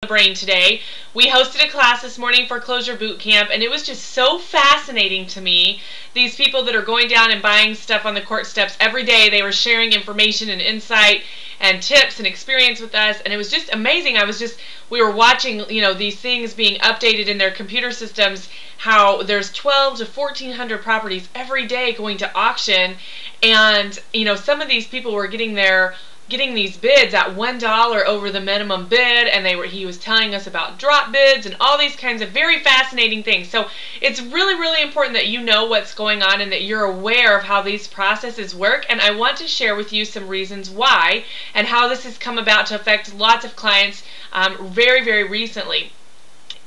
the brain today. We hosted a class this morning, Foreclosure Boot Camp, and it was just so fascinating to me. These people that are going down and buying stuff on the court steps every day, they were sharing information and insight and tips and experience with us, and it was just amazing. We were watching, these things being updated in their computer systems, how there's 12 to 1,400 properties every day going to auction, and some of these people were getting these bids at $1 over the minimum bid, and he was telling us about drop bids and all these kinds of very fascinating things. So it's really, really important that you know what's going on and that you're aware of how these processes work, and I want to share with you some reasons why and how this has come about to affect lots of clients very, very recently.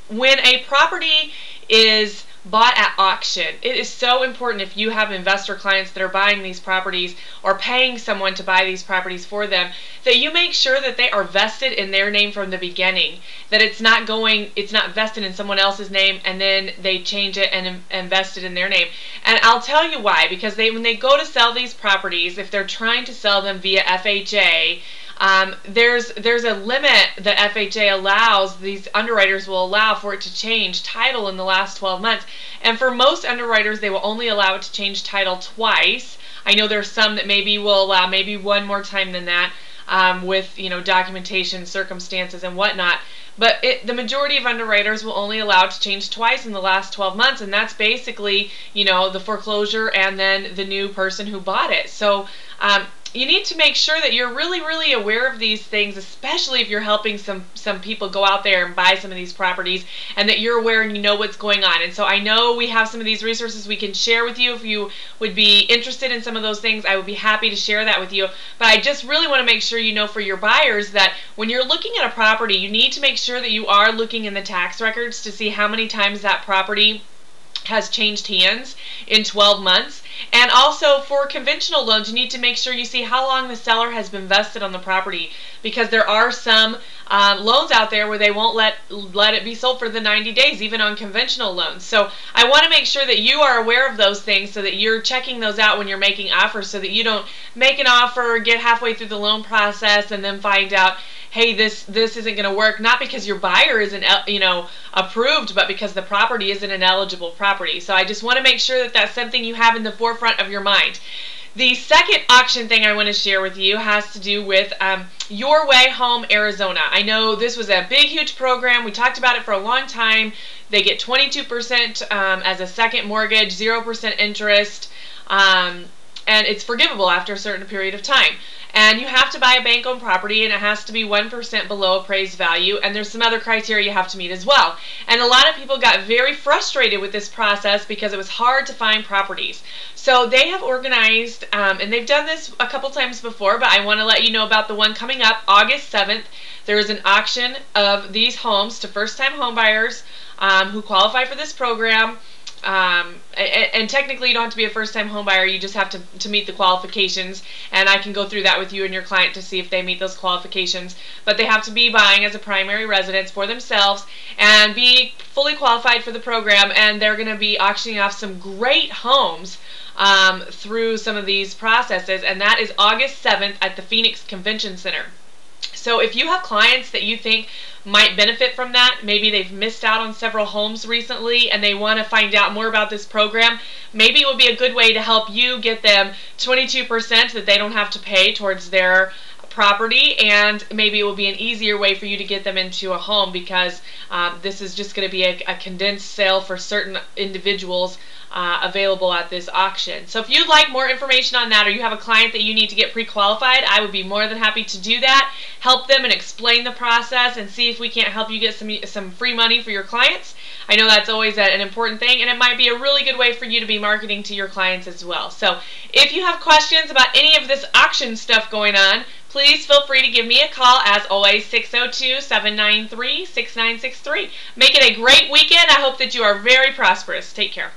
When a property is bought at auction, it is so important, if you have investor clients that are buying these properties or paying someone to buy these properties for them, that you make sure that they are vested in their name from the beginning, that it's not vested in someone else's name and then they change it and invest it in their name. And I'll tell you why, because when they go to sell these properties, if they're trying to sell them via FHA, there's a limit that FHA allows, these underwriters will allow for it to change title in the last 12 months. And for most underwriters, they will only allow it to change title twice. I know there's some that maybe will allow maybe one more time than that, with documentation, circumstances, and whatnot. But the majority of underwriters will only allow it to change twice in the last 12 months, and that's basically, the foreclosure and then the new person who bought it. So you need to make sure that you're really, really aware of these things, especially if you're helping some people go out there and buy some of these properties, and that you're aware and you know what's going on. And so I know we have some of these resources we can share with you. If you would be interested in some of those things, I would be happy to share that with you. But I just really want to make sure you know for your buyers that when you're looking at a property, you need to make sure that you are looking in the tax records to see how many times that property has changed hands in 12 months. And also for conventional loans, you need to make sure you see how long the seller has been vested on the property, because there are some loans out there where they won't let it be sold for the 90 days, even on conventional loans. So I want to make sure that you are aware of those things so that you're checking those out when you're making offers, so that you don't make an offer, get halfway through the loan process, and then find out, hey, this isn't going to work, not because your buyer isn't approved, but because the property isn't an eligible property. So I just want to make sure that that's something you have in the forefront of your mind. The second auction thing I want to share with you has to do with Your Way Home Arizona. I know this was a big, huge program. We talked about it for a long time. They get 22% as a second mortgage, 0% interest, and it's forgivable after a certain period of time. And you have to buy a bank-owned property, and it has to be 1% below appraised value, and there's some other criteria you have to meet as well. And a lot of people got very frustrated with this process because it was hard to find properties. So they have organized, and they've done this a couple times before, but I want to let you know about the one coming up August 7th. There is an auction of these homes to first-time homebuyers who qualify for this program. And technically you don't have to be a first-time home buyer, you just have to meet the qualifications, and I can go through that with you and your client to see if they meet those qualifications. But they have to be buying as a primary residence for themselves and be fully qualified for the program, and they're going to be auctioning off some great homes through some of these processes, and that is August 7th at the Phoenix Convention Center. So if you have clients that you think might benefit from that, maybe they've missed out on several homes recently and they want to find out more about this program, maybe it would be a good way to help you get them 22% that they don't have to pay towards their property, and maybe it will be an easier way for you to get them into a home, because this is just going to be a condensed sale for certain individuals available at this auction. So if you'd like more information on that, or you have a client that you need to get pre-qualified, I would be more than happy to do that, help them and explain the process and see if we can't help you get some free money for your clients. I know that's always an important thing, and it might be a really good way for you to be marketing to your clients as well. So if you have questions about any of this auction stuff going on, please feel free to give me a call, as always, 602-793-6963. Make it a great weekend. I hope that you are very prosperous. Take care.